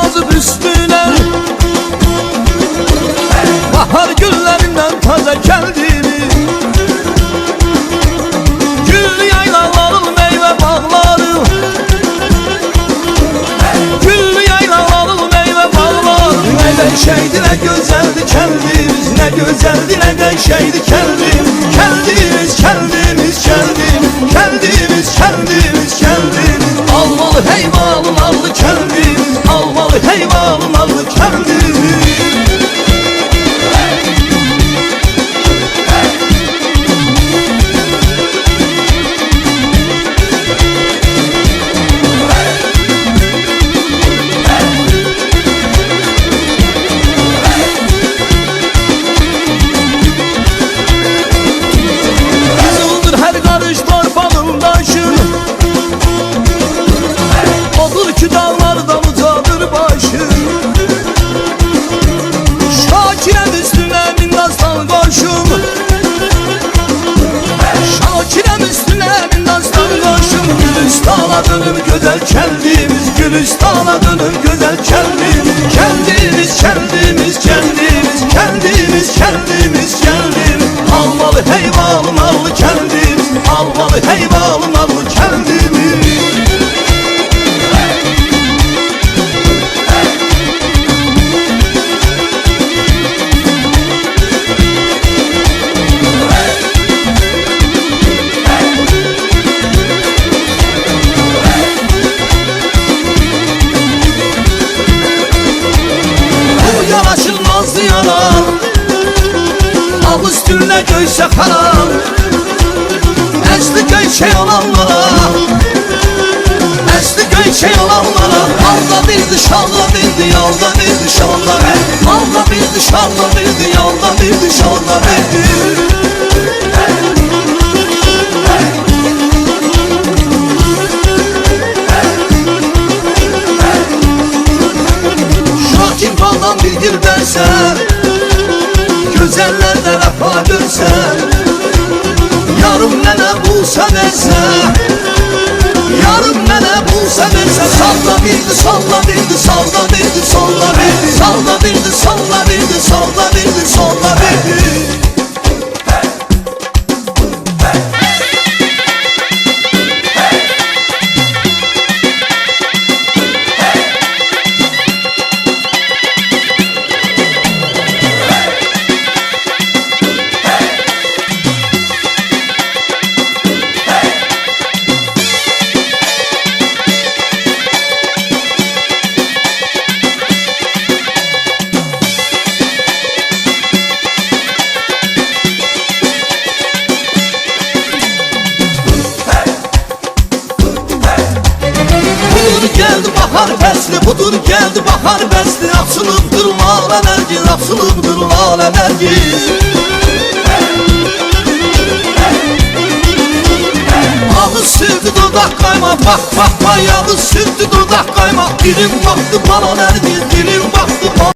yazıp üstüne bahar güllerinden taze kendini. Güllü yaylaların meyve bağları, güllü yaylaların meyve bağları. Ne şeydi ne güzeldi kendimiz, ne güzeldi ne de şeydi kendimiz. Kendimiz, kendimiz, kendimiz, kendimiz, kendimiz, kendimiz. Almalı heyvanın allı kendimiz, almalı heyvanın allı kendimiz. Gülistan'a dönüm güzel kendimiz, Gülistan'a dönüm güzel kendimiz. Kendimiz, kendimiz, kendimiz, kendimiz, kendimiz, kendimiz. Almalı heyvanın allı kendimiz, almalı heyvanın allı kendimiz. Yanaşılmaz yalan, al üstüne göğse karan. Esli göyçe olanlara, esli göyçe olanlara. Allah bildi, şallah bildi, yolda bildi, şallah bildi. Allah bildi, şallah bildi, yolda bildi, şallah bildi. Şakir baldan bildir dersen, güzellerde vefa görsen. Yarım nene bulsa verse, yarım nene bulsa verse. Salla bildi, salla bildi, salla bildi, salla bildi. Salla bildi, salla bildi, salla bildi, salla bildi. Geldi bahar fesli, budur geldi bahar fesli. Açılıpdır lale nergin, açılıpdır lale nergin. Ağız sürdü dudak kayma, bak bak bayağı sürdü dudak kayma. Dilim baktı bana nergin, dilim baktı bana.